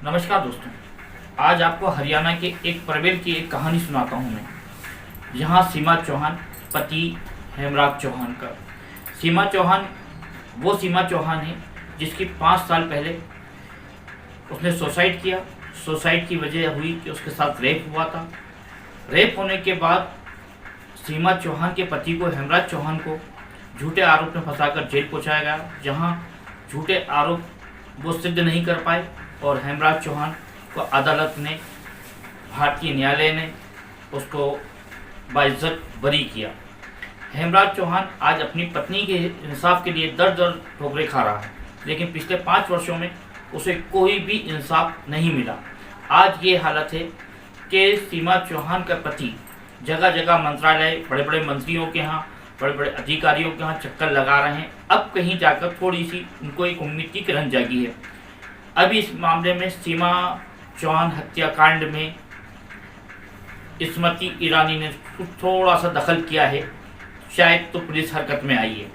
नमस्कार दोस्तों, आज आपको हरियाणा के एक परवेल की एक कहानी सुनाता हूँ मैं। यहाँ सीमा चौहान पति हेमराज चौहान का। सीमा चौहान वो सीमा चौहान है जिसकी 5 साल पहले उसने सुसाइड किया। सुसाइड की वजह हुई कि उसके साथ रेप हुआ था। रेप होने के बाद सीमा चौहान के पति को हेमराज चौहान को झूठे आरोप में फंसाकर जेल पहुँचाया गया, जहाँ झूठे आरोप वो सिद्ध नहीं कर पाए और हेमराज चौहान को अदालत ने, भारतीय न्यायालय ने उसको बाइज्जत बरी किया। हेमराज चौहान आज अपनी पत्नी के इंसाफ के लिए दर दर ठोकरें खा रहा है, लेकिन पिछले 5 वर्षों में उसे कोई भी इंसाफ नहीं मिला। आज ये हालत है कि सीमा चौहान का पति जगह जगह मंत्रालय, बड़े बड़े मंत्रियों के यहाँ, बड़े बड़े अधिकारियों के यहाँ चक्कर लगा रहे हैं। अब कहीं जाकर थोड़ी सी उनको एक उम्मीद की किरण जागी है। अभी इस मामले में सीमा चौहान हत्याकांड में स्मृति ईरानी ने थोड़ा सा दखल किया है, शायद तो पुलिस हरकत में आई है।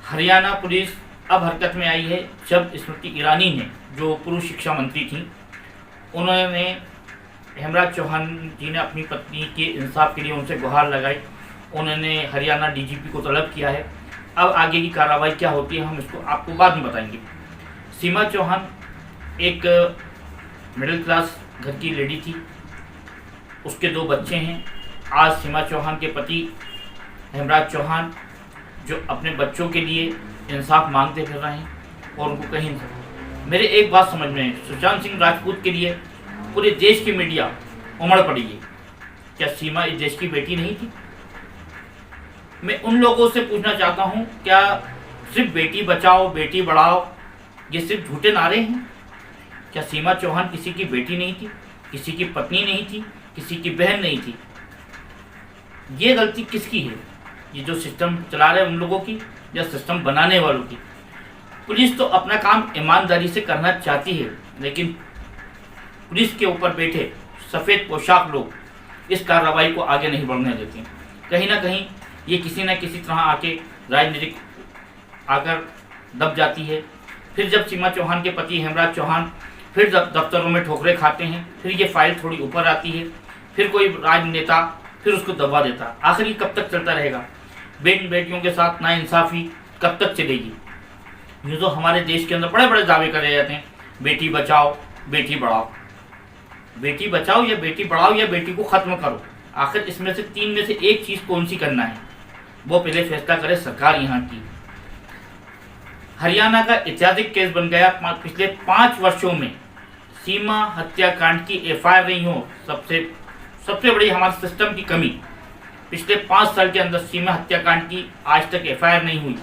हरियाणा पुलिस अब हरकत में आई है जब स्मृति ईरानी ने, जो पूर्व शिक्षा मंत्री थी, उन्होंने हेमराज चौहान जी ने अपनी पत्नी के इंसाफ के लिए उनसे गुहार लगाई। उन्होंने हरियाणा डीजीपी को तलब किया है। अब आगे की कार्रवाई क्या होती है हम इसको आपको बाद में बताएंगे। सीमा चौहान एक मिडिल क्लास घर की लेडी थी, उसके 2 बच्चे हैं। आज सीमा चौहान के पति हेमराज चौहान जो अपने बच्चों के लिए इंसाफ मांगते फिर रहे हैं और उनको कहीं मेरे एक बात समझ में है, सुशांत सिंह राजपूत के लिए पूरे देश की मीडिया उमड़ पड़ी है। क्या सीमा इस देश की बेटी नहीं थी? मैं उन लोगों से पूछना चाहता हूँ, क्या सिर्फ बेटी बचाओ बेटी बढ़ाओ ये सिर्फ झूठे नारे हैं? क्या सीमा चौहान किसी की बेटी नहीं थी, किसी की पत्नी नहीं थी, किसी की बहन नहीं थी? ये गलती किसकी है? ये जो सिस्टम चला रहे हैं उन लोगों की या सिस्टम बनाने वालों की? पुलिस तो अपना काम ईमानदारी से करना चाहती है, लेकिन पुलिस के ऊपर बैठे सफ़ेद पोशाक लोग इस कार्रवाई को आगे नहीं बढ़ने देते। कहीं ना कहीं ये किसी न किसी तरह आके राजनीतिक आकर दब जाती है। फिर जब सीमा चौहान के पति हेमराज चौहान फिर दफ्तरों में ठोकरें खाते हैं, फिर ये फाइल थोड़ी ऊपर आती है, फिर कोई राजनेता फिर उसको दबा देता। आखिर ये कब तक चलता रहेगा? बेटियों के साथ नाइंसाफ़ी कब तक चलेगी? ये तो हमारे देश के अंदर बड़े बड़े दावे करे जाते हैं, बेटी बचाओ बेटी बढ़ाओ। बेटी बचाओ या बेटी बढ़ाओ या बेटी को ख़त्म करो, आखिर इसमें से 3 में से एक चीज़ कौन सी करना है वो पहले फैसला करे सरकार यहाँ की। हरियाणा का ऐतिहासिक केस बन गया। पिछले 5 वर्षों में सीमा हत्याकांड की एफआईआर नहीं हो, सबसे बड़ी हमारे सिस्टम की कमी। पिछले 5 साल के अंदर सीमा हत्याकांड की आज तक एफआईआर नहीं हुई।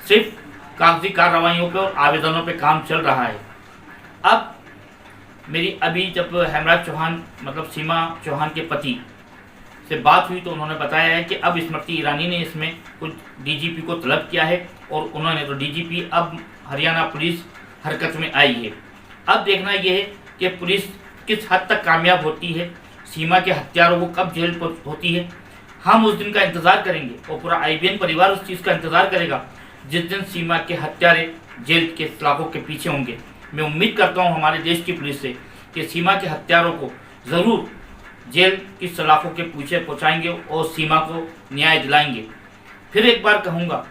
सिर्फ कागजी कार्रवाइयों पर और आवेदनों पर काम चल रहा है। अब मेरी अभी जब हेमराज चौहान मतलब सीमा चौहान के पति से बात हुई तो उन्होंने बताया है कि अब स्मृति ईरानी ने इसमें कुछ डीजीपी को तलब किया है और उन्होंने तो डीजीपी अब हरियाणा पुलिस हरकत में आई है। अब देखना यह है कि पुलिस किस हद तक कामयाब होती है, सीमा के हत्यारों को कब जेल पर होती है। हम उस दिन का इंतज़ार करेंगे और पूरा आईबीएन परिवार उस चीज़ का इंतज़ार करेगा जिस दिन सीमा के हत्यारे जेल के सलाखों के पीछे होंगे। मैं उम्मीद करता हूँ हमारे देश की पुलिस से कि सीमा के हत्यारों को ज़रूर जेल की सलाखों के पीछे पहुँचाएंगे और सीमा को न्याय दिलाएंगे। फिर एक बार कहूँगा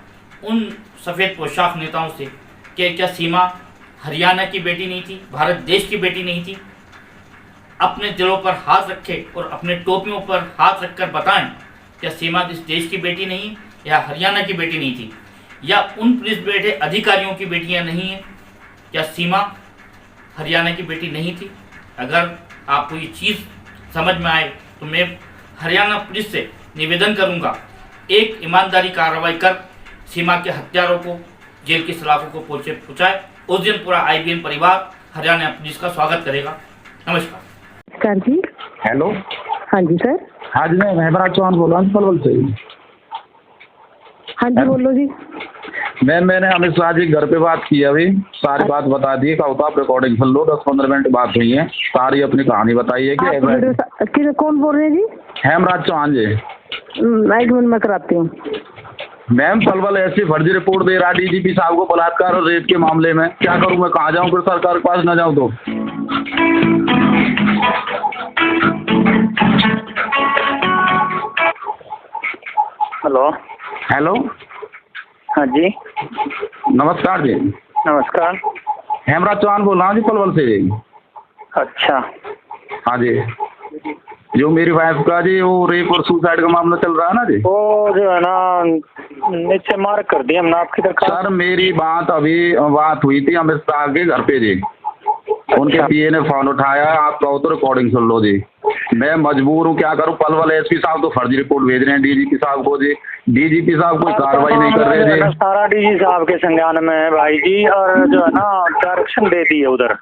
उन सफ़ेद पोशाक नेताओं से कि क्या सीमा हरियाणा की बेटी नहीं थी, भारत देश की बेटी नहीं थी? अपने दिलों पर हाथ रखे और अपने टोपियों पर हाथ रखकर बताएं, क्या सीमा इस देश की बेटी नहीं या हरियाणा की बेटी नहीं थी, या उन पुलिस बैठे अधिकारियों की बेटियां नहीं हैं? क्या सीमा हरियाणा की बेटी नहीं थी? अगर आपको ये चीज़ समझ में आए तो मैं हरियाणा पुलिस से निवेदन करूंगा, एक ईमानदारी कार्रवाई कर सीमा के हत्यारों को जेल की सलाखों को पहुँचाए। उस दिन पूरा आईबीएन परिवार हरियाणा पुलिस का स्वागत करेगा। नमस्कार। नमस्कार जी। हेलो। हाँ जी सर। हाँ जी, मैं हेमराज चौहान बोल रहा हूँ पलवल से। हाँ जी बोलो जी। मैंने अमित शाह जी घर पे बात की, अभी सारी बात बता दी। क्या होता आप रिकॉर्डिंग सुन लो, 10-15 मिनट बात हुई है, सारी अपनी कहानी बताइए कि कौन बोल रहे हैं जी? हेमराज चौहान जी। 1 मिनट में कराती हूँ। मैम पलवल ऐसी फर्जी रिपोर्ट दे रहा डीजीपी साहब को बलात्कार और रेप के मामले में। क्या करूँ मैं, कहाँ जाऊँ फिर? सरकार के पास न जाऊँ तो हेलो। हेलो, हाँ जी, नमस्कार जी। नमस्कार। हेमराज चौहान बोल रहा हूँ जी, पलवल से जी। अच्छा, हाँ जी, जो मेरी वाइफ का जी वो रेप और सुसाइड का मामला चल रहा है ना जी। वो जो है ना नीचे मार्क कर दिया हमने आपकी दरखास्त। सर मेरी बात हुई थी अमित शाह के घर पे जी। उनके पीए ने फोन उठाया, आप कहो तो रिकॉर्डिंग सुन लो जी। मैं मजबूर हूँ, क्या करूँ। पलवल एसपी साहब तो फर्जी रिपोर्ट भेज रहे हैं डीजीपी साहब को जी। डीजीपी साहब कोई कार्रवाई नहीं कर रहे जी। सारा डीजी साहब के संज्ञान में है भाई जी, और जो है ना डायरेक्शन दे दी है उधर।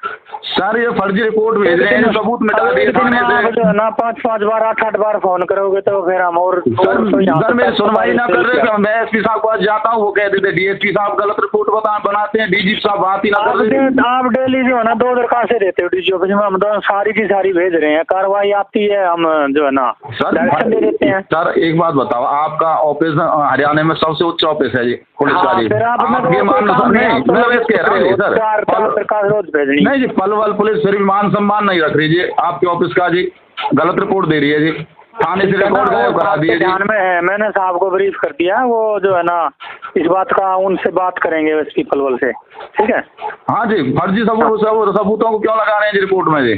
सर ये फर्जी रिपोर्ट भेज रहे हैं, सबूत मिटा दिए थाने से। जो है ना 5-5 बार 8-8 बार फोन करोगे तो फिर हम और सर मेरी सुनवाई ना कर रहे। मैं एसपी साहब के पास जाता हूँ, वो कह देते डीएसपी साहब गलत रिपोर्ट बनाते हैं, डीजीपी साहब बात ही ना कर रहे। आप डेली जो है ना 2 दरखास्तें देते हो डीजी ऑफिस में, हम तो सारी की सारी भेज रहे हैं। कार्रवाई आती है, हम जो है ना डायरेक्शन दे देते हैं। सर एक बात बताओ, आपका ऑफिस हरियाणा में सबसे उच्च ऑफिस है जी पुलिस का जी। आप ये मान नहीं जी, पलवल पुलिस फिर भी मान सम्मान नहीं रख रही जी आपके ऑफिस का जी। गलत रिपोर्ट दे रही है जी, थाने से रिकॉर्ड गायब करा दिए जी। ध्यान में है, मैंने साहब को ब्रीफ कर दिया, वो जो है ना इस बात का उनसे बात करेंगे एसपी पलवल से, ठीक है। हाँ जी, फर्जी सबूतों को क्यों लगा रहे हैं जी रिपोर्ट में जी।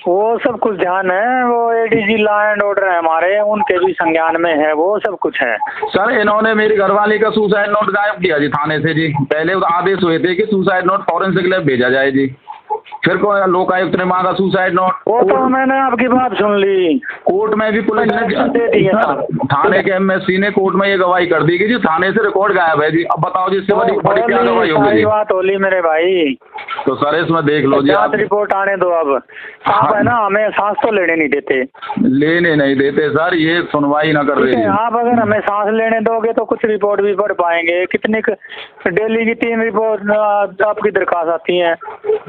वो सब कुछ ध्यान है, वो एडीजी लॉ एंड ऑर्डर है हमारे, उनके भी संज्ञान में है, वो सब कुछ है। सर इन्होंने मेरी घरवाली का सुसाइड नोट गायब किया जी थाने से जी। पहले आदेश हुए थे कि सुसाइड नोट फॉरेंसिक लैब भेजा जाए जी, फिर को लोकायुक्त ने मांगा सुसाइड नोट। वो तो मैंने आपकी बात सुन ली, कोर्ट में भी पुलिस ने दे दी है। थाने के एमएससी ने कोर्ट में ये गवाही कर दी कि जी थाने से रिकॉर्ड गायब है जी। अब बताओ जी इससे बड़ी क्या गवाही होगी जी। बात होली मेरे भाई, तो सर इसमें देख लो जी, आप रिपोर्ट आने दो। अब आप है ना हमें सांस तो लेने नहीं देते, लेने नहीं देते सर, ये सुनवाई ना कर रहे। आप अगर हमें सांस लेने दोगे तो कुछ रिपोर्ट भी पढ़ पाएंगे। कितनी डेली की 3 रिपोर्ट आपकी दरखास्त आती है,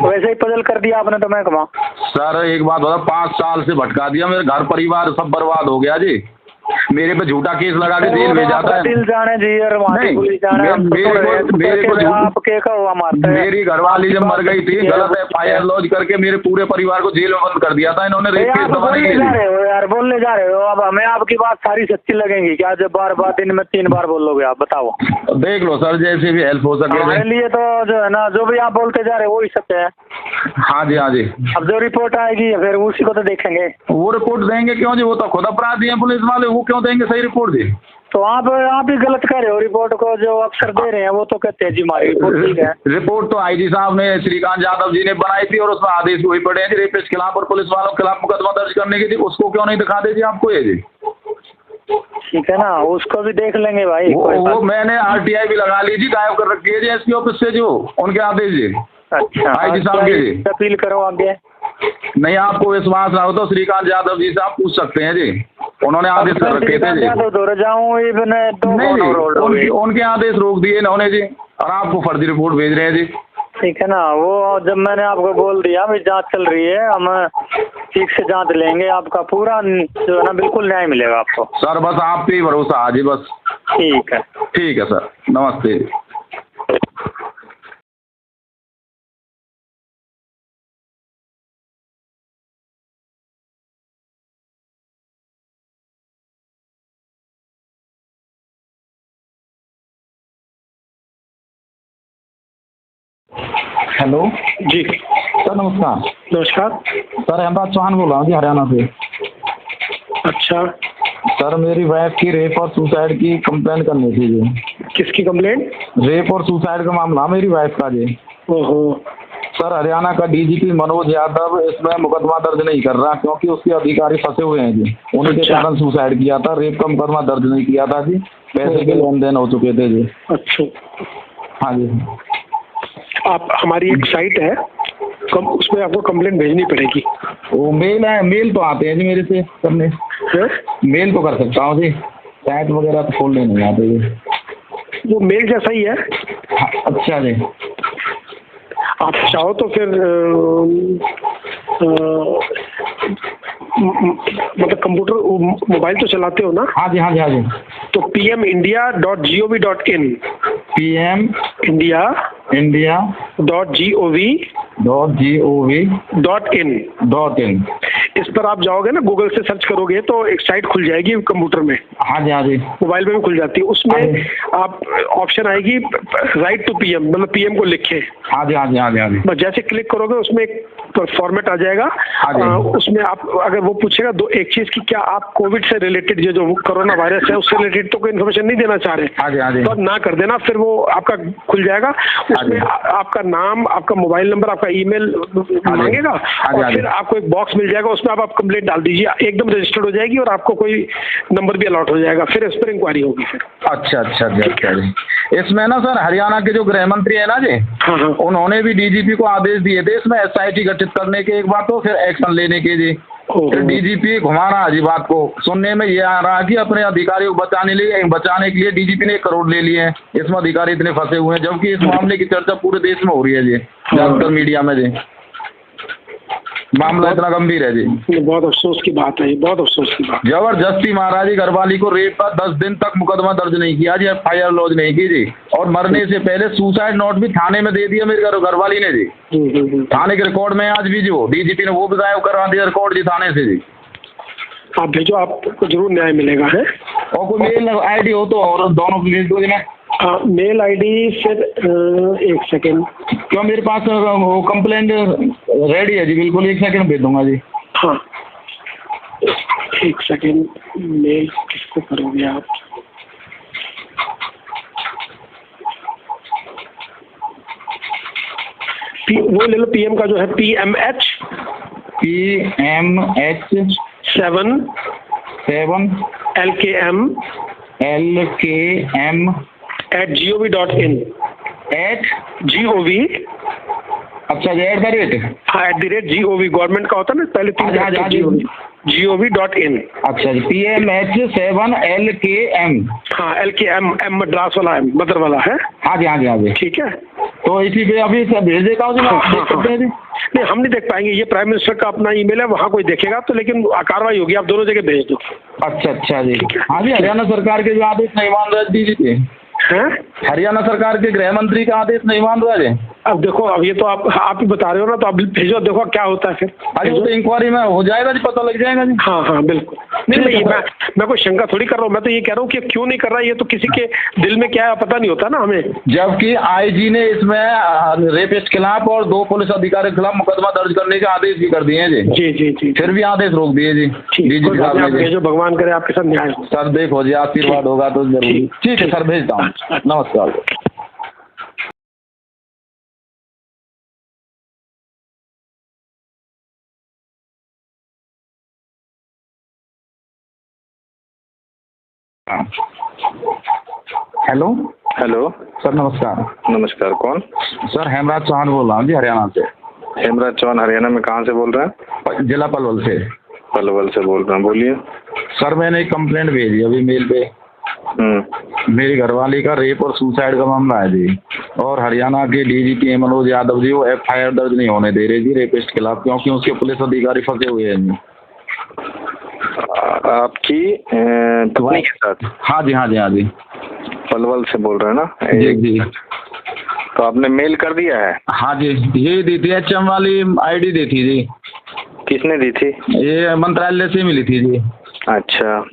वैसे ही पजल कर दिया आपने तो मैं कमा। सर एक बात बता, 5 साल से भटका दिया, मेरे घर परिवार सब बर्बाद हो गया जी। मेरे पे झूठा केस लगा के जेल भेज जाता है। दिल जाने जी और पुलिस जाने, मेरी घरवाली जब मर गई थी गलत FIR लॉन्च करके मेरे पूरे परिवार को जेल में बंद कर दिया था इन्होंने रेप केस दबाने के लिए। यार बोलने जा रहे हो, अब हमें आपकी बात सारी सच्ची लगेंगी क्या जब बार-बार दिन में 3 बार बोलोगे आप? बताओ। देख लो सर, जैसे भी हेल्प हो सके हमारे लिए तो जो है ना जो भी आप बोलते जा रहे हो वही सत्य है। हाँ जी, हाँ जी। अब जो रिपोर्ट आएगी फिर उसी को तो देखेंगे। वो रिपोर्ट देंगे क्यों जी, वो तो खुद अपराधी हैं पुलिस वाले, वो क्यों देंगे सही रिपोर्ट जी। तो आप ही गलत कर रहे हो, रिपोर्ट को जो अफसर दे रहे हैं वो तो कहते हैं जी हमारी रिपोर्ट ठीक है। रिपोर्ट तो आईजी साहब ने श्रीकांत यादव जी ने बनाई थी और उसमें आदेश हुए पड़े हैं जी रेपिस्ट के खिलाफ और पुलिस वालों के खिलाफ मुकदमा दर्ज करने की थी, उसको क्यों नहीं दिखा दे जी आपको ये जी। ठीक है ना, उसको भी देख लेंगे भाई। वो मैंने RTI भी लगा ली जी, गायब कर रखी है जी एसपी ऑफिस से जो उनके आदेश जी। अच्छा, आईजी साहब के जी अपील करो आगे। नहीं आपको विश्वास ना हो तो श्रीकांत यादव जी से आप पूछ सकते हैं जी, उन्होंने आदेश कर रखे थे जी। नहीं, उनके आदेश रोक दिए इन्होंने जी और आपको फर्जी रिपोर्ट भेज रहे हैं जी। ठीक है ना, वो जब मैंने आपको बोल दिया भाई जांच चल रही है, हम ठीक से जांच लेंगे, आपका पूरा जो है ना बिल्कुल न्याय मिलेगा आपको। सर बस आप पे ही भरोसा आज ही बस। ठीक है, ठीक है सर, नमस्ते। हेलो जी सर, नमस्कार। नमस्कार सर हेमराज चौहान बोल रहा हूँ जी, हरियाणा से। अच्छा सर मेरी वाइफ की रेप और सुसाइड की कंप्लेंट करनी थी जी। किसकी कंप्लेंट? रेप और सुसाइड का मामला मेरी वाइफ का जी। ओहो। सर हरियाणा का DGP मनोज यादव इसमें मुकदमा दर्ज नहीं कर रहा क्योंकि उसके अधिकारी फंसे हुए हैं जी। उन्हीं के कारण सुसाइड किया था, रेप का मुकदमा दर्ज नहीं किया था जी, पैसे के लेन देन हो चुके थे जी। अच्छा हाँ जी। आप हमारी एक साइट है उसमें आपको कंप्लेंट भेजनी पड़ेगी। वो मेल है, मेल तो आते हैं जी मेरे से करने। मेल तो कर सकता हूँ जी, साइट वगैरह तो खोलने नहीं आते जी। वो मेल जैसा ही है। अच्छा जी। आप चाहो तो फिर मतलब कंप्यूटर मोबाइल तो चलाते हो ना? हाँ जी, हाँ जी, हाँ जी। तो pmindia.gov.in PM India india.gov.in। इस पर आप जाओगे ना, गूगल से सर्च करोगे तो एक साइट खुल जाएगी कंप्यूटर में, हाँ जी हाँ जी, मोबाइल में भी खुल जाती है। उसमें आप ऑप्शन आएगी राइट टू पीएम, मतलब पीएम को लिखे। हाँ जी हाँ जी हाँ जी हाँ जी। बस जैसे क्लिक करोगे उसमें एक फॉर्मेट आ जाएगा। उसमें आप अगर वो पूछेगा एक चीज की, क्या आप कोविड से रिलेटेड जो कोरोना वायरस है उससे रिलेटेड तो कोई इन्फॉर्मेशन नहीं देना चाह रहे, हाँ जी हाँ जी, तो ना कर देना। फिर वो आपका खुल जाएगा, उसमें आपका नाम, आपका मोबाइल नंबर, आपका ईमेल मांगेगा और फिर आपको एक बॉक्स मिल जाएगा, उसमें आप कंप्लेंट डाल दीजिए, एकदम रजिस्टर्ड हो जाएगी और आपको कोई नंबर भी अलॉट हो जाएगा। फिर इस पर इंक्वायरी होगी फिर। अच्छा अच्छा अच्छा जी। इसमें ना सर हरियाणा के जो गृह मंत्री है ना जी, उन्होंने भी डीजीपी को आदेश दिए थे इसमें एसआईटी गठित करने के, एक बार तो फिर एक्शन लेने के जी। फिर डीजीपी घुमा रहा जी बात को, सुनने में ये आ रहा कि अपने अधिकारियों को बचाने के लिए डीजीपी ने 1 करोड़ ले लिए हैं, इसमें अधिकारी इतने फंसे हुए हैं, जबकि इस मामले की चर्चा पूरे देश में हो रही है जी, ज्यादातर मीडिया में जी। मामला इतना गंभीर है जी। बहुत अफसोस की बात है, बहुत अफसोस की बात। जबरदस्ती महाराज जी घरवाली को रेप का 10 दिन तक मुकदमा दर्ज नहीं किया जी, FIR लॉन्च नहीं की जी, और मरने से पहले सुसाइड नोट भी थाने में दे दिया मेरी घरवाली ने जी। थाने के रिकॉर्ड में आज भी जो डीजीपी ने वो भी गायब करवा दिया रिकॉर्ड जी थाने से जी। आप भेजो, आपको जरूर न्याय मिलेगा है। और कोई मेल ID हो तो और दोनों भेज दो जी। मैं मेल ID फिर एक सेकेंड, क्यों मेरे पास वो कंप्लेंट रेडी है जी, बिल्कुल 1 सेकेंड भेज दूंगा जी। हाँ 1 सेकेंड, मेल किसको करोगे आप? वो ले लो, पीएम का जो है PMH 7 LKM @gov.in gov। अच्छा जी, @ हाँ @gov, गवर्नमेंट का होता है ना पहले 3 gov.in। अच्छा जी, PMH 7 LKM। हाँ LKM, M मद्रास वाला है, मदर वाला है। हाँ जी हाँ जी हाँ जी, ठीक है। तो इसी पे अभी भेज देगा जी। नहीं हम नहीं देख पाएंगे, ये प्राइम मिनिस्टर का अपना ईमेल है, वहाँ कोई देखेगा तो, लेकिन कार्रवाई होगी, आप दोनों जगह भेज दो। अच्छा अच्छा जी। हाँ जी, हरियाणा सरकार के जो आदेश नहीं मान रहे दीजिए, हरियाणा सरकार के गृह मंत्री का आदेश नहीं मान रहा है। अब देखो, अब ये तो आप ही बता रहे हो ना, तो आप भेजो, देखो क्या होता है फिर। अरे वो तो इंक्वायरी में हो जाएगा जी, पता लग जाएगा जी। हाँ हाँ बिल्कुल। नहीं मैं कोई शंका थोड़ी कर रहा हूँ, मैं तो ये कह रहा हूँ कि क्यों नहीं कर रहा, ये तो किसी के दिल में क्या है पता नहीं होता ना हमें। जबकि IG ने इसमें रेपिस्ट खिलाफ और 2 पुलिस अधिकारी के खिलाफ मुकदमा दर्ज करने के आदेश भी कर दिए हैं जी। जी जी जी, फिर भी आदेश रोक दिए जी डीजीपी साहब ने। भेजो, भगवान करे आपके साथ न्याय हो। सर देखो जी, आशीर्वाद होगा तो जरूर। ठीक है सर, भेजता हूँ। नमस्कार। हेलो हेलो सर, नमस्कार। नमस्कार, कौन? सर हेमराज चौहान बोल रहा हूँ जी, हरियाणा से। हेमराज चौहान, हरियाणा में कहाँ से बोल रहे हैं? जिला पलवल से। पलवल से बोल रहे हैं, बोलिए। सर मैंने एक कंप्लेंट भेजी अभी मेल पे। मेरी घरवाली का रेप और सुसाइड का मामला है जी, और हरियाणा के DGP मनोज यादव जी वो FIR दर्ज नहीं होने दे रहे जी रेपिस्ट के खिलाफ, क्योंकि उसके पुलिस अधिकारी फंसे हुए हैं जी। आपकी पत्नी के साथ? हाँ जी हाँ जी हाँ जी। पलवल से बोल रहे हैं ना? जी जी। तो आपने मेल कर दिया है? हाँ जी, ये दी थी HM वाली ID दी थी जी। किसने दी थी? ये मंत्रालय से मिली थी जी। अच्छा।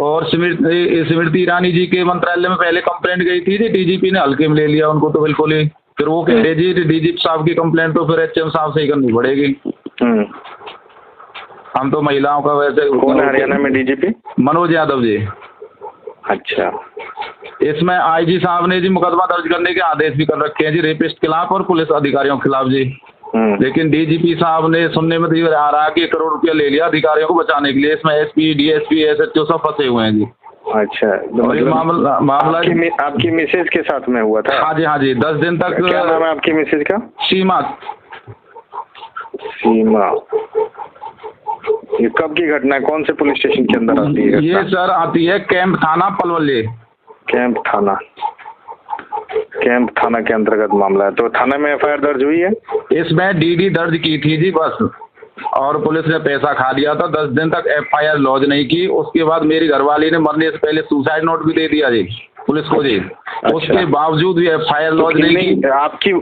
और स्मृति ईरानी जी के मंत्रालय में पहले कंप्लेंट गई थी जी, DGP ने हल्के में ले लिया उनको तो बिल्कुल ही। फिर वो कह रहे जी DGP साहब की कंप्लेंट तो फिर HM साहब से ही करनी पड़ेगी। हम तो महिलाओं का वैसे। कौन है हरियाणा में DGP? मनोज यादव जी। अच्छा। इसमें IG साहब ने जी मुकदमा दर्ज करने के आदेश भी कर रखे हैं जी रेपिस्ट के खिलाफ और पुलिस अधिकारियों के खिलाफ जी। लेकिन DGP साहब ने सुनने में तो आ रहा है कि 1 करोड़ रुपया ले लिया अधिकारियों को बचाने के लिए। इसमें SP DSP SHO सब फंसे हुए हैं जी। अच्छा, तो ये मामला आपकी मिसेज के साथ में हुआ था? हाँ जी हाँ जी, 10 दिन तक। क्या नाम है आपकी मिसेज का? सीमा। सीमा। ये कब की घटना है? कौन से पुलिस स्टेशन के अंदर आती है? ये सर आती है कैंप थाना पलवल। कैंप थाना के अंतर्गत मामला है। तो थाना में FIR दर्ज हुई है? इसमें DD दर्ज की थी जी बस, और पुलिस ने पैसा खा लिया था। 10 दिन तक FIR लॉन्च नहीं की। उसके बाद मेरी घरवाली ने मरने से पहले सुसाइड नोट भी दे दिया जी। पुलिस को जी। उसके बावजूद भी FIR लॉन्च नहीं की। आपकी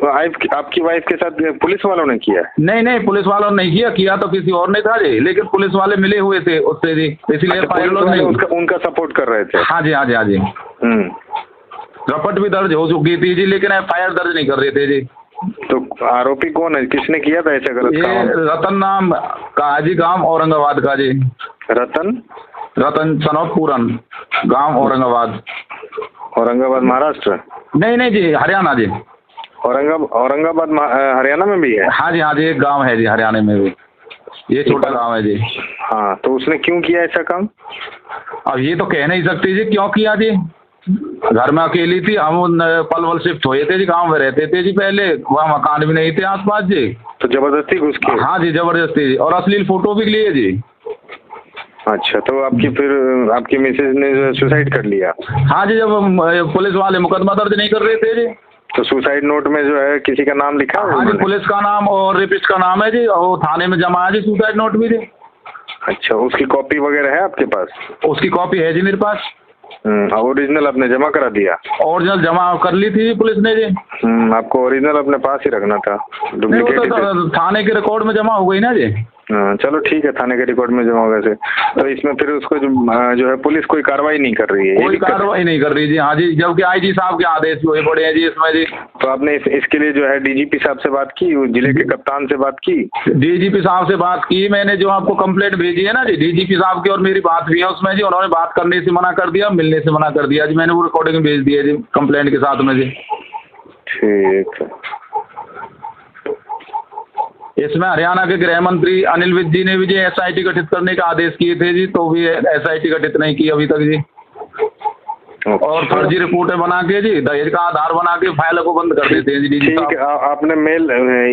वाइफ के साथ पुलिस वालों ने किया? नहीं, पुलिस वालों ने नहीं किया तो किसी और ने था जी, लेकिन पुलिस वाले मिले हुए थे उससे जी, इसलिए FIR लॉन्च नहीं। उनका सपोर्ट कर रहे थे? हाँ जी। रपट भी दर्ज हो चुकी थी जी, लेकिन FIR दर्ज नहीं कर रहे थे जी। तो आरोपी कौन है, किसने किया था ऐसा गलत काम? ये रतन नाम का जी, गांव औरंगाबाद का जी। रतन सनोफ पूरन, गांव औरंगाबाद महाराष्ट्र? नहीं जी, हरियाणा जी। औरंगाबाद हरियाणा में भी है? हाँ जी, एक गांव है जी हरियाणा में भी, ये छोटा गांव है जी। हाँ, तो उसने क्यों किया ऐसा काम? अब ये तो कह नहीं सकते जी क्यों किया जी, घर में अकेली थी, हम पलवल शिफ्ट हुए थे जी, गांव में रहते थे जी पहले, वहाँ मकान भी नहीं थे आसपास जी, तो जबरदस्ती घुस के? हाँ जी, जबरदस्ती जी, और अश्लील फोटो भी लिए जी। अच्छा, तो आपकी मिसेज ने सुसाइड कर लिया? हाँ जी, जब पुलिस वाले मुकदमा दर्ज नहीं कर रहे थे जी, तो सुसाइड नोट में जो है किसी का नाम लिखा है? हाँ जी, पुलिस का नाम और रेपिस्ट का नाम है जी, और थाने में जमा है जी सुसाइड नोट भी जी। अच्छा, उसकी कॉपी वगैरह है आपके पास? उसकी कॉपी है जी मेरे पास। ओरिजिनल आपने जमा करा दिया? ओरिजिनल जमा कर ली थी पुलिस ने जी। आपको ओरिजिनल अपने पास ही रखना था, डुप्लीकेट तो थाने के रिकॉर्ड में जमा हो गई ना जी। चलो ठीक है, थाने के रिकॉर्ड में जमा होगा से। तो इसमें फिर उसको जो है पुलिस कोई कार्रवाई नहीं कर रही है? कोई कार्रवाई नहीं कर रही जी। हाँ जी, जबकि IG साहब के आदेश हुए पड़े हैं जी इसमें जी। तो आपने इसके लिए जो है DGP साहब से बात की, जिले के कप्तान से बात की? DGP साहब से बात की मैंने, जो आपको कंप्लेंट भेजी है ना जी, DGP साहब की और मेरी बात हुई है उसमें जी, उन्होंने बात करने से मना कर दिया, मिलने से मना कर दिया जी, मैंने वो रिकॉर्डिंग भेज दी है जी कंप्लेंट के साथ में जी। ठीक है। इसमें हरियाणा के गृह मंत्री अनिल विज जी ने भी जी SIT गठित करने का आदेश किए थे जी, तो भी SIT गठित नहीं की अभी तक जी। और फर्जी रिपोर्टें बना के जी, दहेज का आधार बना के फाइल को बंद कर देते हैं जी। ठीक है, आपने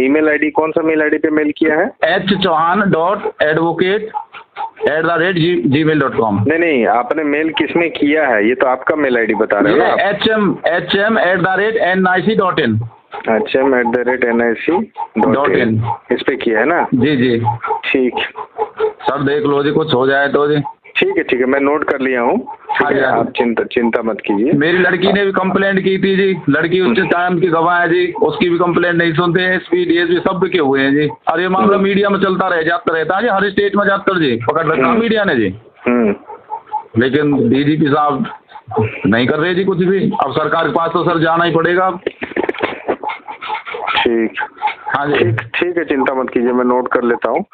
ईमेल ID कौन सा मेल ID पे मेल किया है? hchauhan.advocate@gmail.com। नहीं, आपने मेल किसमें किया है, ये तो आपका मेल ID बता रहे हो ना? hm@nic.in। hm@nic.in इस पे किया है ना? जी। ठीक सर देख लो जी, कुछ हो जाए तो जी। ठीक है, मैं नोट कर लिया हूँ। ठीक है, आप चिंता मत कीजिए। मेरी लड़की ने भी कंप्लेंट की थी जी, लड़की उच्च टाइम की गवाह है जी, उसकी भी कंप्लेंट नहीं सुनते हैं, SP DSP सब के हुए हैं जी। और ये मामला मीडिया में चलता रहता है जी, हर स्टेट में जाकर जी पकड़ रखा मीडिया ने जी। लेकिन DGP साहब नहीं कर रहे जी कुछ भी। अब सरकार के पास तो सर जाना ही पड़ेगा। ठीक, हाँ जी, ठीक है, चिंता मत कीजिए, मैं नोट कर लेता हूँ।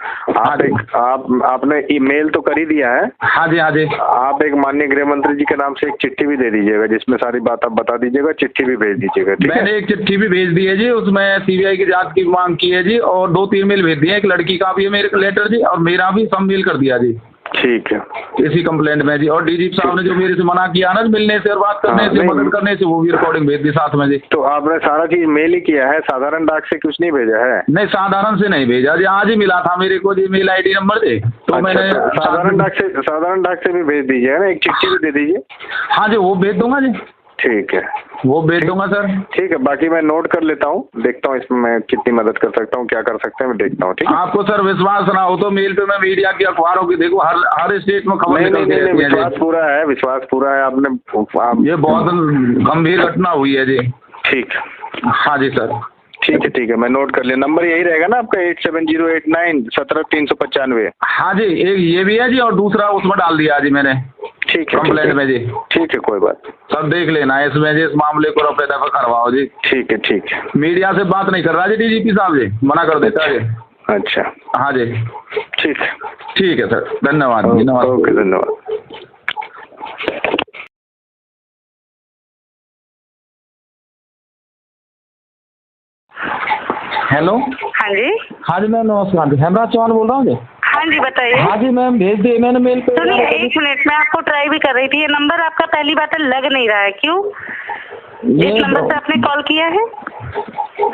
आपने ईमेल तो कर ही दिया है? हाँ जी। आप एक माननीय गृह मंत्री जी के नाम से एक चिट्ठी भी दे दीजिएगा, जिसमें सारी बात आप बता दीजिएगा, चिट्ठी भी भेज दीजिएगा। ठीक है, मैंने एक चिट्ठी भी भेज दी है जी, उसमें CBI की जांच की मांग की है जी, और 2-3 मेल भेज दिए, एक लड़की का भी है मेरे लेटर जी, और मेरा भी सब मेल कर दिया जी। ठीक है, इसी कंप्लेंट में जी। और DGP साहब ने जो मेरे से मना किया ना मिलने से और बात करने से, मदद करने से, वो भी रिकॉर्डिंग भेज दी साथ में जी। तो आपने सारा चीज मेल ही किया है, साधारण डाक से कुछ नहीं भेजा है? नहीं, साधारण से नहीं भेजा जी, आज ही मिला था मेरे को जी मेल ID नंबर जी, तो मैंने साधारण डाक से भी भेज दीजिए ना, एक चिट्ठी भी दे दीजिए। हाँ जी, वो भेज दूंगा जी। ठीक है, वो भेज दूंगा सर। ठीक है, बाकी मैं नोट कर लेता हूँ, देखता हूँ इसमें मैं कितनी मदद कर सकता हूँ, क्या कर सकते हैं, मैं देखता हूँ। ठीक है, आपको सर विश्वास ना हो तो मेल पे मैं मीडिया की अखबारों की देखो, हर स्टेट में खबर निकलती है। विश्वास पूरा है आपने। ये बहुत गंभीर घटना हुई है जी। ठीक, हाँ जी सर। ठीक है, मैं नोट कर लिया। नंबर यही रहेगा ना आपका 8708917395? हाँ जी, एक ये भी है जी, और दूसरा उसमें डाल दिया जी मैंने। ठीक है, कंप्लेंट में जी। ठीक है, कोई बात सब देख लेना इसमें जी, इस मामले को रफे दफा करवाओ जी। ठीक है। मीडिया से बात नहीं कर रहा जी DGP साहब जी, मना कर देता है। अच्छा, हाँ जी, ठीक है सर, धन्यवाद जी। ओके, धन्यवाद। हेलो। हाँ जी मैम नमस्कार जी, हेमराज चौहान बोल रहा हूँ जी। हाँ जी, बताइए। हाँ जी मैम, भेज दिए मैंने मेल पे। सुनिए, 1 मिनट, मैं आपको ट्राई भी कर रही थी, ये नंबर आपका पहली बात है लग नहीं रहा है, क्यों? इस नंबर से आपने कॉल किया है?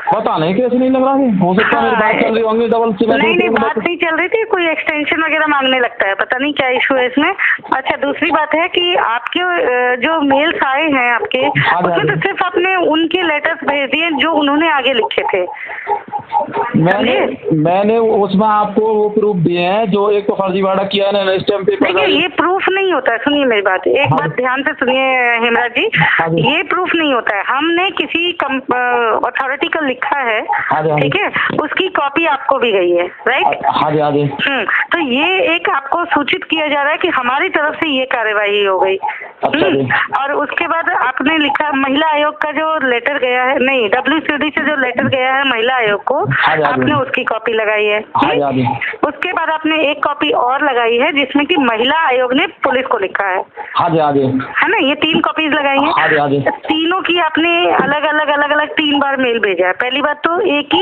पता नहीं कैसे नहीं लग रहा है, हो सकता है मेरी बात चल रही होंगी डबल से। नहीं, बात नहीं चल रही थी, कोई एक्सटेंशन वगैरह मांगने लगता है, पता नहीं क्या इशू है इसमें। अच्छा, दूसरी बात है कि आपके जो मेल्स आए हैं आपके, उसमें तो सिर्फ आपने उनके लेटर्स भेज दिए जो उन्होंने आगे लिखे थे। मैंने उसमें आपको वो प्रूफ दिए हैं, जो एक तो फर्जीवाड़ा किया है ना स्टैम्प पेपर। देखिए ये प्रूफ नहीं होता है, सुनिए मेरी बात, एक बात ध्यान से सुनिए हेमराज जी, ये प्रूफ नहीं होता है। हमने किसी अथॉरिटी को लिखा है, ठीक है, उसकी कॉपी आपको भी गई है, राइट? हाँ जी हाँ जी। तो ये एक आपको सूचित किया जा रहा है कि हमारी तरफ से ये कार्यवाही हो गई। और उसके बाद आपने लिखा महिला आयोग का जो लेटर गया है, नहीं WCD से जो लेटर गया है महिला आयोग को, आपने उसकी कॉपी लगाई है। उसके बाद आपने एक कॉपी और लगाई है जिसमें कि महिला आयोग ने पुलिस को लिखा है, है ना? ये 3 कॉपीज लगाई है। तीनों की आपने अलग अलग 3 बार मेल भेजा है। पहली बात तो एक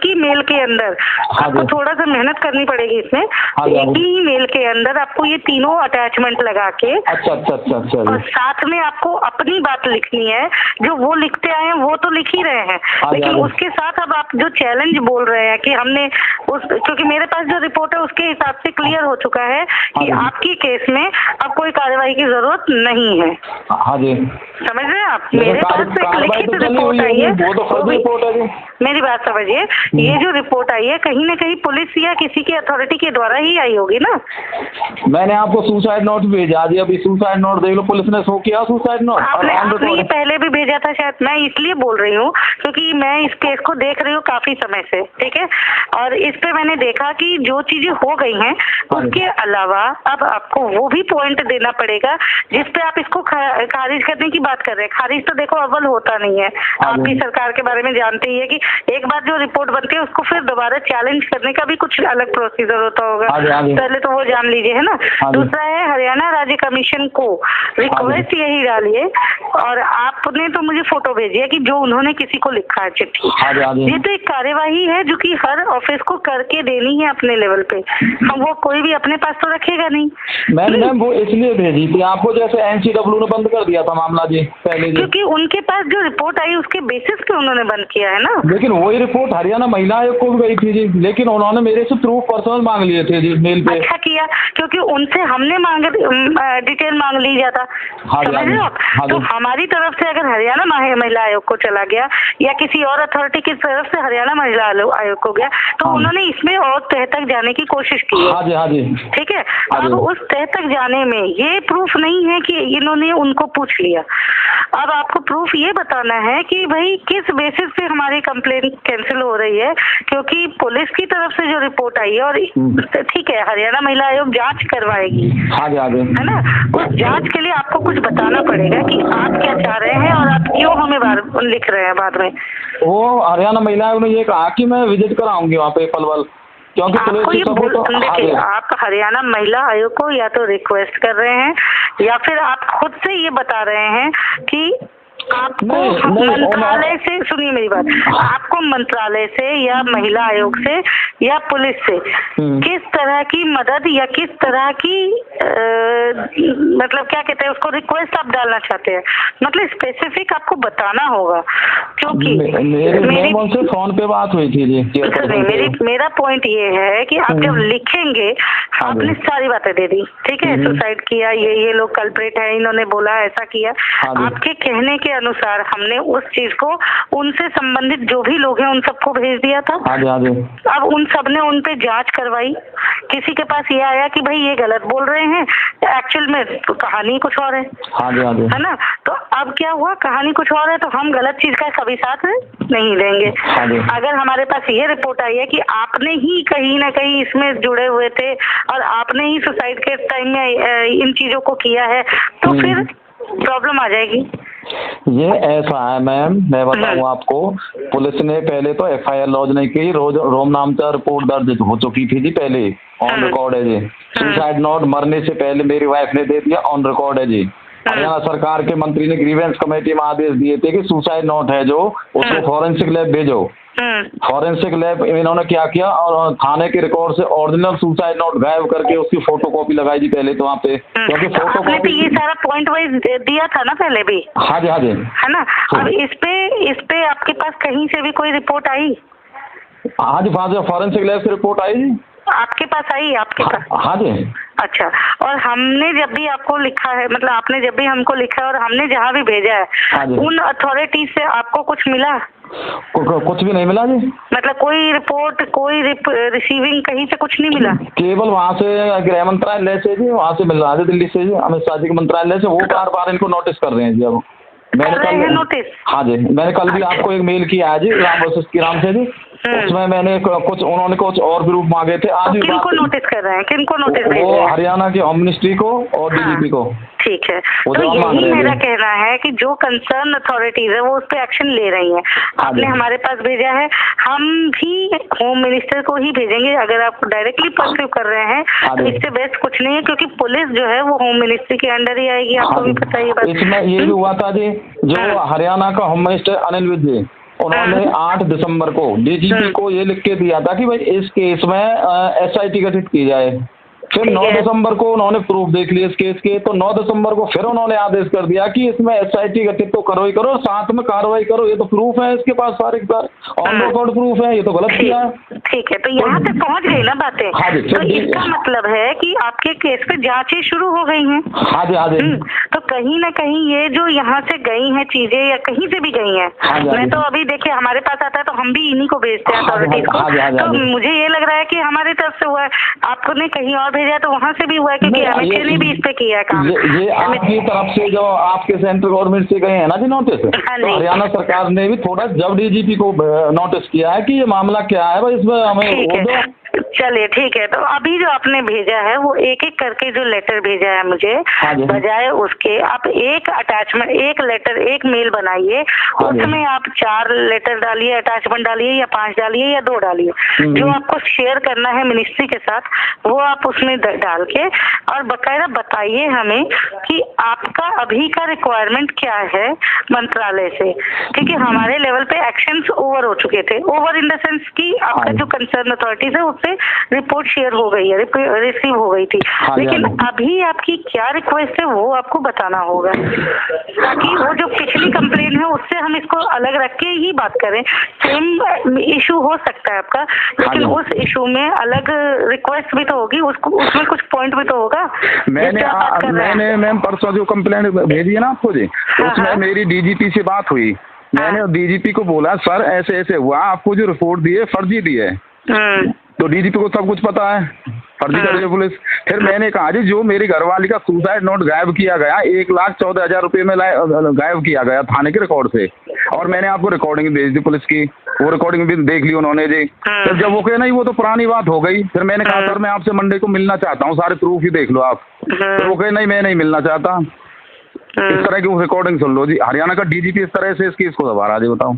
ही मेल के अंदर आपको थोड़ा सा मेहनत करनी पड़ेगी इसमें। एक ही मेल के अंदर आपको ये तीनों अटैचमेंट लगा के, और साथ में आपको अपनी बात लिखनी है। जो वो लिखते आए हैं वो तो लिख ही रहे हैं, लेकिन उसके साथ अब आप जो चैलेंज बोल रहे हैं कि हमने क्योंकि मेरे पास जो रिपोर्ट है उसके हिसाब से क्लियर हो चुका है कि आपकी केस में अब कोई कार्रवाई की जरूरत नहीं है। समझ रहे हैं आप? मेरे पास एक लिखित रिपोर्ट आई है, मेरी बात समझिए, ये जो रिपोर्ट आई है कहीं ना कहीं पुलिस या किसी की अथॉरिटी के द्वारा ही आई होगी ना। मैंने आपको सुसाइड नोट भेजा जी, अभी सुसाइड नोट देख लो, पुलिस ने शो किया सुसाइड नोट। आपने ये पहले भी भेजा था शायद, मैं इसलिए बोल रही हूँ क्योंकि मैं इस केस को देख रही हूँ काफी समय से, ठीक है, और इस पे मैंने देखा कि जो चीजें हो गई हैं उसके अलावा अब आपको वो भी पॉइंट देना पड़ेगा जिस पे आप इसको खारिज करने की बात कर रहे हैं। खारिज तो देखो अव्वल होता नहीं है, आपकी सरकार के बारे में जानते ही है कि एक बार जो रिपोर्ट बनती है उसको फिर दोबारा चैलेंज करने का भी कुछ अलग प्रोसीजर होता होगा, पहले तो वो जान लीजिए, है ना। दूसरा है हरियाणा राज्य कमीशन को रिक्वेस्ट यही डालिए, और आपने तो मुझे फोटो भेजी है कि जो उन्होंने किसी को लिखा है चिट्ठी, ये तो एक कार्यवाही है जो कि हर ऑफिस को करके देनी है अपने लेवल पे। हम वो कोई भी अपने पास तो रखेगा नहीं। मैम वो इसलिए भेजी थी आपको, जैसे NCW ने बंद कर दिया था मामला जी पहले जी, क्योंकि उनके पास जो रिपोर्ट आई उसके बेसिस पे उन्होंने बंद किया है ना। लेकिन वही रिपोर्ट हरियाणा महिला आयोग को भी गई थी जी, लेकिन उन्होंने मेरे से प्रूफ पर्सनल मांग लिए थे जी मेल पे। अच्छा किया, क्योंकि उनसे हमने डिटेल मांग ली जाता, समझ रहे हो आप? तो हमारी तरफ से अगर हरियाणा महिला आयोग को चला गया या किसी और अथॉरिटी की तरफ से हरियाणा महिला आयोग को गया, तो उन्होंने इसमें और तह तक जाने की कोशिश की है, ठीक है। अब उस तह तक जाने में ये प्रूफ नहीं है कि इन्होंने उनको पूछ लिया। अब आपको प्रूफ ये बताना है कि भाई किस बेसिस पे हमारी कंप्लेंट कैंसिल हो रही है, क्योंकि पुलिस की तरफ से जो रिपोर्ट आई है, और ठीक है हरियाणा महिला आयोग जांच करवाएगी, है ना, उस जांच के लिए आपको कुछ बताना पड़ेगा कि आप क्या चाह रहे हैं और आप क्यों हमें लिख रहे हैं बाद में। वो हरियाणा महिला आयोग ने ये कहा कि मैं विजिट कराऊंगी वहाँ पे पलवल, क्योंकि देखिए आप हरियाणा महिला आयोग को या तो रिक्वेस्ट कर रहे हैं या फिर आप खुद से ये बता रहे हैं कि आपको मंत्रालय से, सुनिए मेरी बात, आपको मंत्रालय से या महिला आयोग से या पुलिस से किस तरह की मदद या किस तरह की मतलब क्या कहते हैं उसको, रिक्वेस्ट आप डालना चाहते हैं, मतलब स्पेसिफिक आपको बताना होगा। क्योंकि मेरी उनसे फोन पे बात हुई थी जी, मेरा पॉइंट ये है कि आप जब लिखेंगे आपने सारी बातें दे दी, ठीक है, सुसाइड किया, ये लोग कल्प्रेट है, इन्होंने बोला ऐसा किया, आपके कहने के अनुसार हमने उस चीज को उनसे संबंधित जो भी लोग हैं उन सबको भेज दिया था। अब उन सब ने उन पे जांच करवाई, किसी के पास ये आया कि भाई ये गलत बोल रहे हैं, एक्चुअल में तो कहानी कुछ और है, है ना। तो अब क्या हुआ, कहानी कुछ और है तो हम गलत चीज का कभी साथ नहीं देंगे। अगर हमारे पास ये रिपोर्ट आई है कि आपने ही कहीं ना कहीं इसमें जुड़े हुए थे और आपने ही सुसाइड के टाइम में इन चीजों को किया है, तो फिर प्रॉब्लम आ जाएगी। ये ऐसा है मैम, मैं बताऊं आपको, पुलिस ने पहले तो FIR लॉन्च नहीं की, रोम नाम का रिपोर्ट दर्ज हो चुकी थी जी पहले, ऑन रिकॉर्ड है जी। सुसाइड नोट मरने से पहले मेरी वाइफ ने दे दिया, ऑन रिकॉर्ड है जी। हरियाणा सरकार के मंत्री ने ग्रीवेंस कमेटी में आदेश दिए थे कि सुसाइड नोट है जो उसको फॉरेंसिक लैब भेजो। फॉरेंसिक लैब इन्होंने क्या किया, और थाने के रिकॉर्ड से ओरिजिनल सुसाइड नोट गायब करके उसकी फोटोकॉपी लगाई जी पहले तो वहाँ पे, क्योंकि फोटोकॉपी ये सारा पॉइंट वाइज दिया था ना पहले भी। हाँ जी है ना। अब इस पे आपके पास कहीं से भी कोई रिपोर्ट आई? हाँ जी, फॉरेंसिक लैब से रिपोर्ट आई जी, आपके पास आई? आपके पास? हाँ जी। अच्छा, और हमने जब भी आपको लिखा है, मतलब आपने जब भी हमको लिखा है और हमने जहाँ भी भेजा है, उन अथॉरिटी से आपको कुछ मिला? कुछ भी नहीं मिला जी। मतलब कोई रिपोर्ट, कोई रिसीविंग कहीं से कुछ नहीं मिला? केवल वहाँ से गृह मंत्रालय से जी, वहाँ से मिल रहा है दिल्ली से जी, अमित शाह जी के मंत्रालय से। वो बार बार इनको नोटिस कर रहे हैं जी। अब मैंने कल नोटिस, हाँ जी, मैंने कल भी आपको एक मेल किया है जी राम वशिष्ठ राम से जी। उसमें मैंने उन्होंने कुछ और प्रूफ मांगे थे। आज किनको नोटिस कर रहे हैं, किनको नोटिस? वो हरियाणा के होम मिनिस्ट्री को और डीजीपी को। ठीक है, तो यही मेरा कहना है कि जो कंसर्न अथॉरिटीज है वो उस पर एक्शन ले रही हैं। आपने हमारे पास भेजा है, हम भी होम मिनिस्टर को ही भेजेंगे। अगर आप डायरेक्टली परस्यू कर रहे हैं तो इससे बेस्ट कुछ नहीं है, क्योंकि पुलिस जो है वो होम मिनिस्ट्री के अंडर ही आएगी। आपको भी पता ही बात। इसमें ये भी हुआ था जी, जो हरियाणा का होम मिनिस्टर अनिल विज जी, उन्होंने 8 दिसंबर को डीजीपी को ये लिख के दिया था कि भाई इस केस में एसआईटी गठित की जाए। फिर 9 दिसंबर को उन्होंने प्रूफ देख लिए इस केस के, तो 9 दिसंबर को फिर उन्होंने आदेश कर दिया कि इसमें एसआईटी गठित तो करो ही करो, साथ में कार्रवाई करो। ये तो प्रूफ है इसके पास, सारे ऑन रिकॉर्ड प्रूफ है, ये तो गलत किया है। ठीक है, तो यहाँ पे पहुँच गई ना बातें। हाँ जी, तो इसका मतलब है कि आपके केस पे जांचें शुरू हो गई हैं। हाँ जी, हाँ जी। तो कहीं ना कहीं ये जो यहाँ से गई हैं चीजें, या कहीं से भी गई हैं, मैं तो अभी देखिए हमारे पास आता है तो हम भी इन्हीं को भेजते हैं अथॉरिटीज को। तो मुझे ये लग रहा है कि हमारी तरफ से हुआ है, आपने कहीं और भेजा तो वहाँ से भी हुआ है, क्योंकि अमित शाह ने भी इस पे किया है काम। ये आपकी तरफ से जो आपके सेंट्रल गवर्नमेंट से गए हैं ना जी नोटिस, तो हरियाणा सरकार ने भी थोड़ा जब डीजीपी को नोटिस किया है कि ये मामला क्या है भाई, इसमें हमें चलिए ठीक है। तो अभी जो आपने भेजा है वो एक एक करके जो लेटर भेजा है मुझे, बजाय उसके आप एक अटैचमेंट, एक लेटर, एक मेल बनाइए, उसमें आप 4 लेटर डालिए, अटैचमेंट डालिए, या 5 डालिए, या 2 डालिए। जो आपको शेयर करना है मिनिस्ट्री के साथ वो आप उसमें डाल के और बकायदा बताइए हमें कि आपका अभी का रिक्वायरमेंट क्या है मंत्रालय से। ठीक है, हमारे लेवल पे एक्शंस ओवर हो चुके थे। ओवर इन द सेंस कि आपका जो कंसर्न अथॉरिटीज है उससे रिपोर्ट शेयर हो गई है, रिसीव हो गई थी, लेकिन अभी आपकी क्या रिक्वेस्ट है वो आपको बताना होगा, ताकि वो जो पिछली कंप्लेन है उससे हम इसको अलग रख के ही बात करें। सेम इशू हो सकता है आपका, लेकिन उस इशू में अलग रिक्वेस्ट भी तो होगी, उसमें कुछ पॉइंट भी तो होगा। मैंने मैम परसों जो कंप्लेंट भेजी है ना आपको जी, उसमें मेरी डीजीपी से बात हुई। मैंने डीजीपी को बोला सर ऐसे ऐसे हुआ, आपको जो रिपोर्ट दी है फर्जी दी है। तो डीजीपी को सब कुछ पता है, फर्जी कर रही है पुलिस। फिर मैंने कहा जी जो मेरी घरवाली का सुसाइड नोट गायब किया गया, 1,14,000 रुपये में गायब किया गया थाने के रिकॉर्ड से, और मैंने आपको रिकॉर्डिंग भेज दी पुलिस की, वो रिकॉर्डिंग भी देख ली उन्होंने जी। फिर जब वो कहे नहीं वो तो पुरानी बात हो गई, फिर मैंने कहा सर मैं आपसे मंडे को मिलना चाहता हूँ, सारे प्रूफ ही देख लो आप। फिर वो कहे नहीं मैं नहीं मिलना चाहता। इस तरह की रिकॉर्डिंग सुन लो जी। हरियाणा का डीजीपी इस तरह से इस केस को दबा रहा है, बताओ।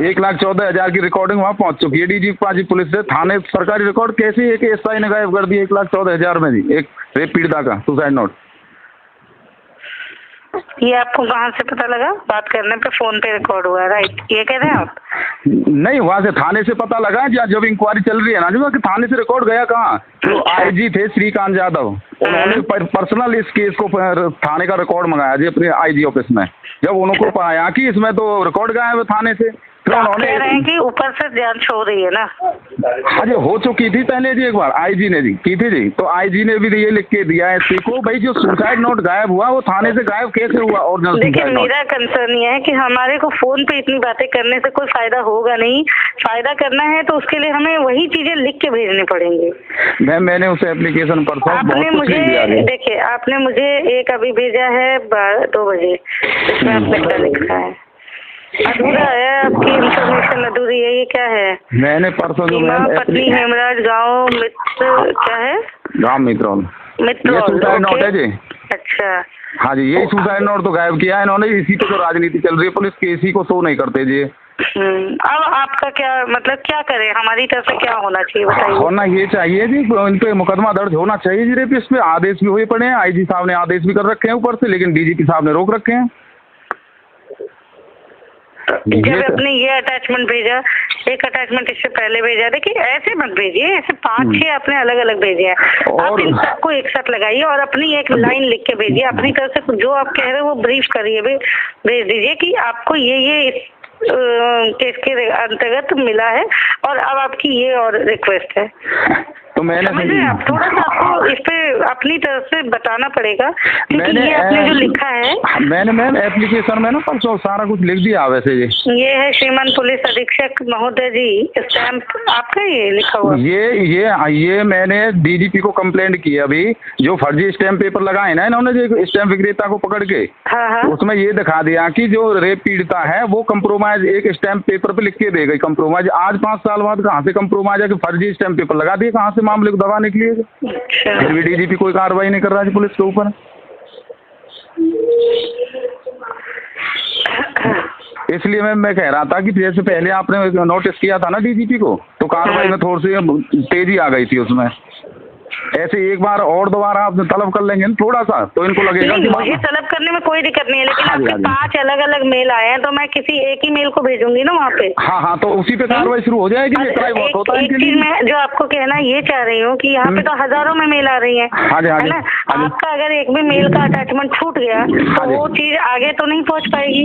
1,14,000 की रिकॉर्डिंग वहाँ पहुंच चुकी है डीजीपी पाजी पुलिस से। थाने सरकारी रिकॉर्ड कैसे एक एसआई ने गायब कर दिया 1,14,000 में जी, एक रेप पीड़िता का सुसाइड नोट। ये आपको कहाँ से पता लगा? बात करने पे फोन पे रिकॉर्ड हुआ है, राइट? ये कह रहे हैं आप? नहीं, वहाँ से थाने से पता लगा जब इंक्वायरी चल रही है ना जो, कि थाने से रिकॉर्ड गया कहाँ। तो आईजी थे श्रीकांत यादव, उन्होंने पर्सनल इस केस को थाने का रिकॉर्ड मंगाया जी अपने आईजी ऑफिस में। जब उनको पाया कि इसमें तो रिकॉर्ड गया है थाने से, तो उन्होंने कह रहे हैं कि ऊपर से जांच हो रही है ना। हाँ जी, हो चुकी थी पहले जी, एक बार आईजी ने जी की थी जी। तो आईजी ने भी ये लिख के दिया है एसपी को, भाई जो सुसाइड नोट गायब हुआ वो थाने से गायब कैसे हुआ। और देखिए मेरा कंसर्न ये है कि हमारे को फोन पे इतनी बातें करने से कोई फायदा होगा नहीं। फायदा करना है तो उसके लिए हमें वही चीजें लिख के भेजनी पड़ेंगी। मैम मैंने उसे एप्लीकेशन पर आपने मुझे देखिए, आपने मुझे एक अभी भेजा है 2 बजे, इसमें आपने क्या लिखा है? अधूरा है, आपकी इंफॉर्मेशन अधूरी है। ये क्या है? मैंने परसों जो पत्नी हेमराज गाँव मित्र, क्या है? गाँव मित्रोल, मित्रोल सुसाइड नोट है जी। अच्छा, हाँ जी, यही सुसाइड नोट तो गायब किया है इन्होंने। इसी पे जो राजनीति चल रही है, पुलिस के इसी को शो नहीं करते जी। अब आपका क्या मतलब, क्या करें? हमारी तरफ से क्या होना चाहिए बताइए? होना ये चाहिए जी, इन पे मुकदमा दर्ज होना चाहिए जी। रेपिस्ट पे आदेश भी हुए पड़े हैं, आईजी साहब ने आदेश भी कर रखे हैं ऊपर से, लेकिन डीजीपी साहब ने रोक रखे हैं। जब आपने ये अटैचमेंट भेजा, एक अटैचमेंट इससे पहले भेजा, देखिए ऐसे मत भेजिए, ऐसे 5-6 आपने अलग अलग भेजे हैं। आप इन सबको एक साथ लगाइए और अपनी एक लाइन लिख के भेजिए। अपनी तरफ से जो आप कह रहे हो वो ब्रीफ करिए, भेज दीजिए कि आपको ये केस के अंतर्गत मिला है और अब आपकी ये और रिक्वेस्ट है। तो मैंने समझ रहे हैं आप, थोड़ा सा आपको इस पे अपनी तरफ से बताना पड़ेगा क्योंकि ये आपने जो लिखा है। मैंने मैम एप्लीकेशन में ना परसों सारा कुछ लिख दिया वैसे ये है श्रीमान पुलिस अधीक्षक महोदय जी, स्टैम्प आपका ये लिखा हुआ। ये मैंने डीजीपी को कंप्लेंट की अभी, जो फर्जी स्टैम्प पेपर लगाए ना इन्होंने, जो स्टैम्प विक्रेता को पकड़ के, हाँ। उसमें ये दिखा दिया कि जो रेप पीड़िता है वो कंप्रोमाइज एक स्टैम्प पेपर पे लिख के दे गई कंप्रोमाइज। आज 5 साल बाद कहाँ से कंप्रोमाइज है कि फर्जी स्टैम्प पेपर लगा दिए, कहाँ से मामले को दबाने के लिए? फिर भी डीजीपी कोई कार्रवाई नहीं कर रहा है पुलिस के ऊपर। इसलिए मैं कह रहा था कि जैसे पहले आपने नोटिस किया था ना डीजीपी को, तो कार्रवाई में थोड़ी सी तेजी आ गई थी उसमें। ऐसे एक बार और दोबारा आप तलब कर लेंगे ना थोड़ा सा, तो इनको लगेगा कि मुझे तलब करने में कोई दिक्कत नहीं है, लेकिन आपके 5 अलग अलग मेल आए हैं तो मैं किसी एक ही मेल को भेजूंगी ना वहाँ पे। हाँ, तो उसी पे कार्रवाई शुरू हो जाएगी। एक चीज मैं जो आपको कहना ये चाह रही हूँ कि यहाँ पे तो हजारों में मेल आ रही है, है ना? आपका अगर एक भी मेल का अटैचमेंट छूट गया तो वो चीज आगे तो नहीं पहुँच पाएगी।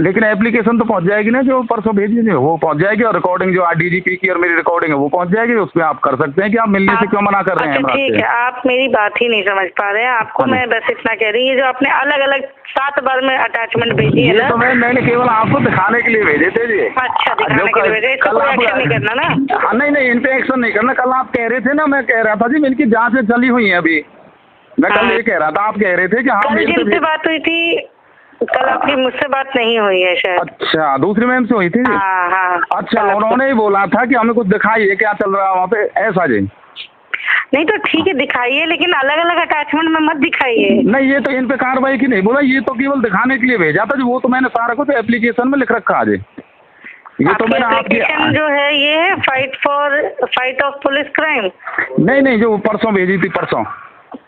लेकिन एप्लीकेशन तो पहुँच जाएगी ना, जो परसों भेजी वो पहुँच जाएगी, और रिकॉर्डिंग जो डीजीपी की और मेरी रिकॉर्डिंग है वो पहुँच जाएगी। उसमें आप कर सकते हैं कि आप मिलने से क्यों मना कर रहे हैं। ठीक है, आप मेरी बात ही नहीं समझ पा रहे हैं। आपको मैं बस इतना कह रही हूँ, जो आपने अलग अलग 7 बार में अटैचमेंट भेजी है ना, तो मैंने केवल आपको दिखाने के लिए भेजे थे जी। अच्छा, दिखाने के लिए भेजे, इसको कोई एक्शन नहीं करना ना? नहीं, इन पे एक्शन नहीं करना। कल आप कह रहे थे ना, मैं कह रहा था जी इनकी जांचें चली हुई है अभी। मैं कल ये कह रहा था, आप कह रहे थे कि हाँ जिनसे बात हुई थी कल, आपकी मुझसे बात नहीं हुई है शायद। अच्छा, दूसरी मैम से हुई थी जी? हाँ। अच्छा, उन्होंने ही बोला था कि हमें कुछ दिखाइए क्या चल रहा है वहाँ पे, ऐसा जी? नहीं तो ठीक है, दिखाइए, लेकिन अलग अलग अटैचमेंट में मत दिखाइए। नहीं, ये तो इन पे कार्रवाई की नहीं बोला, ये तो केवल दिखाने के लिए भेजा था। वो तो मैंने सारा कुछ एप्लीकेशन में लिख रखा है। ये तो मैंने आपकी जो है ये है फाइट ऑफ पुलिस क्राइम। नहीं, जो परसों भेजी थी,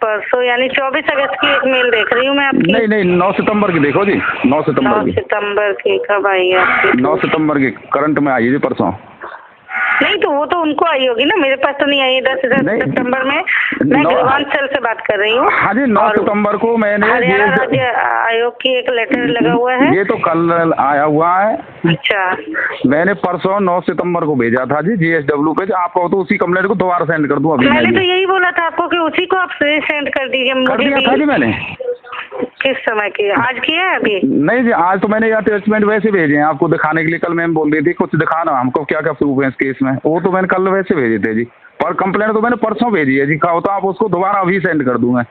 परसों यानी 24 अगस्त की एक मेल देख रही हूँ मैं आपकी। नहीं, 9 सितंबर की देखो जी, 9 सितंबर की कब आई है आपकी? 9 सितंबर की करंट में आई है जी परसों। नहीं तो वो तो उनको आई होगी ना, मेरे पास तो नहीं आई है। 10 सितंबर में मैं गृहांचल से बात कर रही हूँ। हाँ जी, 9 सितंबर को मैंने हरियाणा राज्य आयोग की एक लेटर लगा हुआ है। ये तो कल आया हुआ है। अच्छा, मैंने परसों 9 सितंबर को भेजा था जी GSW पे। आपको तो उसी कंप्लेंट को दोबारा सेंड कर दूं अभी? मैंने तो यही बोला था आपको कि उसी को आप सेंड कर दीजिए। कर दिया था जी मैंने। किस समय की? आज किया है अभी? नहीं जी, आज तो मैंने अटैचमेंट वैसे भेजे हैं आपको दिखाने के लिए। कल मैम बोल रही थी कुछ दिखाना हमको, क्या क्या प्रूफ है इस केस में, वो तो मैंने कल वैसे भेजे थे जी। पर कंप्लेंट तो मैंने परसों भेजी है जी। कहा होता आप उसको दोबारा अभी सेंड कर दूंगा।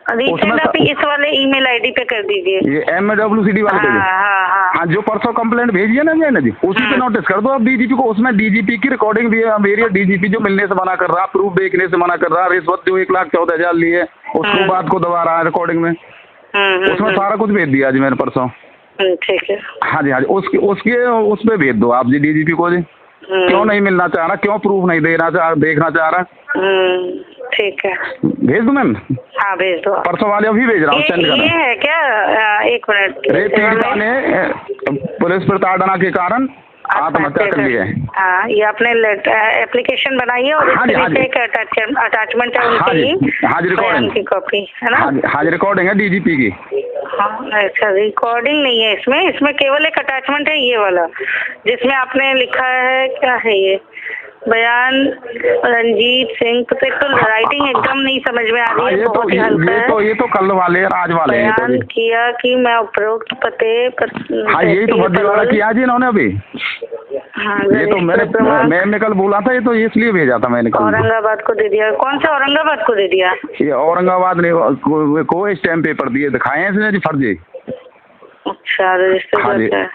आप इस वाले ईमेल आईडी पे कर दीजिए, ये MWCD वाले पे। हाँ, जो परसों कंप्लेंट भेजी है ना मैंने जी, उसी पे नोटिस कर दो अब डीजीपी को। उसमें डीजीपी की रिकॉर्डिंग भी है मेरी। डीजीपी जो मिलने से मना कर रहा, प्रूफ देखने से मना कर रहा, रिश्वत जो 1,14,000 लिए उसको बात को दबा रहा है रिकॉर्डिंग में। उसमें सारा कुछ भेज दिया जी मैंने परसों। ठीक है। हाँ जी, उसके उस पे भेज दो आप जी डीजीपी को जी। क्यों नहीं मिलना चाह रहा, क्यों प्रूफ नहीं देखना चाह रहा? ठीक है, भेज दो मैम। हाँ, भेज दो। परसों वाले अभी भेज रहा हूँ, सेंड कर। ये है क्या? 1 मिनट। रेप पीड़िता ने पुलिस प्रताड़ना के कारण आत्महत्या कर ली है। हाँ, ये आपने एप्लीकेशन बनाई है और एक अटैचमेंट है उनकी। हाँ जी, रिकॉर्डिंग की कॉपी है ना? हाँ जी, रिकॉर्डिंग है डीजीपी की। हाँ, अच्छा, रिकॉर्डिंग नहीं है इसमें केवल एक अटैचमेंट है ये वाला, जिसमें आपने लिखा है, क्या है ये, बयान रंजीत सिंह। तो राइटिंग एकदम नहीं समझ में आ रही है, बहुत ही हल्का है। ये तो कल वाले आज वाले हैं। बयान किया कि मैं उपरोक्त पते पर। हाँ, यही तो भर्ती वाला किया जी इन्होंने अभी। हाँ, ये तो मैंने कल बोला था, ये तो इसलिए भेजा था मैंने कल। औरंगाबाद को दे दिया? कौन सा औरंगाबाद को दे दिया? ये औरंगाबाद ने को स्टैम्प पेपर दिए, दिखाए हैं इसने जी फर्जी। अच्छा, रजिस्टर।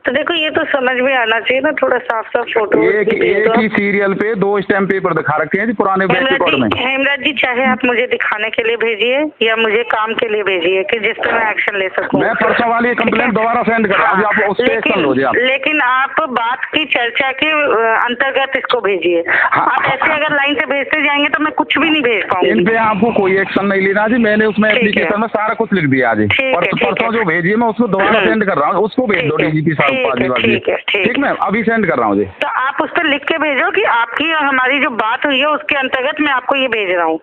तो देखो, ये तो समझ में आना चाहिए ना, थोड़ा साफ फोटो। एक ही सीरियल पे 2 स्टैम्प पेपर दिखा रखे हैं जी पुराने बैंक रिकॉर्ड में। हेमराज जी, चाहे आप मुझे दिखाने के लिए भेजिए या मुझे काम के लिए भेजिए कि जिस पे मैं एक्शन ले सकूं। मैं परसों वाली कंप्लेंट दोबारा सेंड कर रहा हूं, आप उस पे एक्शन लो जी आप। लेकिन आप बात की चर्चा के अंतर्गत इसको भेजिए। आप ऐसे अगर लाइन से भेजते जाएंगे तो मैं कुछ भी नहीं भेज पाऊंगी। इन पे आपको कोई एक्शन नहीं लेना जी। मैंने उसमें एप्लीकेशन में सारा कुछ लिख दिया जी। परसों जो भेजिए मैं उसको दोबारा सेंड कर रहा हूँ, उसको भेज दो डीजीपी साहब। ठीक मैम, अभी सेंड कर रहा हूँ जी। तो आप उस पर लिख के भेजो कि आपकी और हमारी जो बात हुई है उसके अंतर्गत मैं आपको ये भेज रहा हूँ।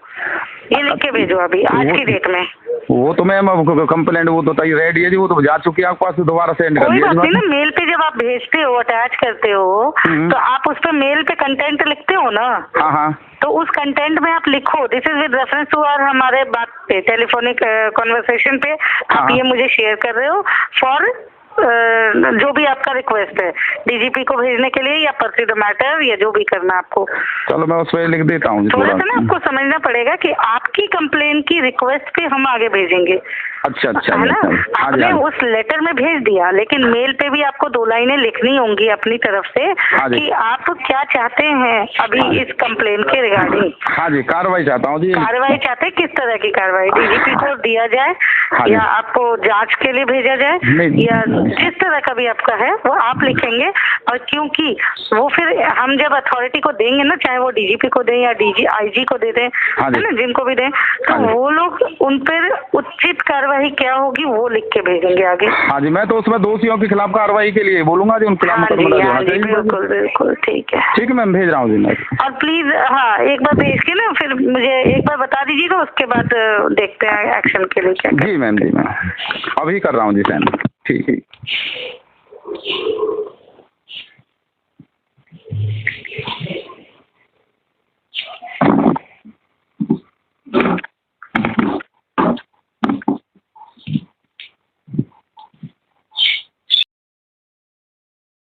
ये लिख के भेजो अभी, आज की डेट में। वो तो मैम कंप्लेंट वो तो रेडी है जी, वो तो जा चुकी है आपके पास, दोबारा सेंड कर दिया। ना, मेल पे जब आप भेजते हो, अटैच करते हो, तो आप उस पे मेल पे कंटेंट लिखते हो ना? हाँ। तो उस कंटेंट में आप लिखो this is with reference to और हमारे बात पे टेलीफोनिक कॉन्वर्सेशन पे आप ये मुझे शेयर कर रहे हो फॉर जो भी आपका रिक्वेस्ट है डीजीपी को भेजने के लिए या परस्यू द मैटर या जो भी करना आपको। चलो मैं उस पर लिख देता हूँ। थोड़ा सा ना आपको समझना पड़ेगा कि आपकी कंप्लेन की रिक्वेस्ट पे हम आगे भेजेंगे। अच्छा अच्छा है ना, आपने उस लेटर में भेज दिया लेकिन मेल पे भी आपको 2 लाइनें लिखनी होंगी अपनी तरफ से कि आप क्या चाहते हैं अभी इस कंप्लेन के रिगार्डिंग। हाँ जी, कार्रवाई चाहता हूँ जी। कार्रवाई चाहते हैं, किस तरह की कार्रवाई, डीजीपी को दिया जाए या आपको जांच के लिए भेजा जाए या जिस तरह का भी आपका है वो आप लिखेंगे। और क्योंकि वो फिर हम जब अथॉरिटी को देंगे ना, चाहे वो डीजीपी को दें या आईजी को दे दें, है ना, जिनको भी दें, तो वो लोग उन पर उचित कार्रवाई क्या होगी वो लिख के भेजेंगे आगे। हाँ जी, मैं तो उसमें दोषियों के खिलाफ कार्रवाई के लिए बोलूंगा जी, उनके खिलाफ बिल्कुल बिल्कुल ठीक है। ठीक है मैम, भेज रहा हूँ जी मैं। और प्लीज हाँ एक बार भेज के ना फिर मुझे एक बार बता दीजिएगा, उसके बाद देखते हैं एक्शन के लिए क्या। जी मैम, जी मैम, अभी कर रहा हूँ जी सेंड। ठीक है।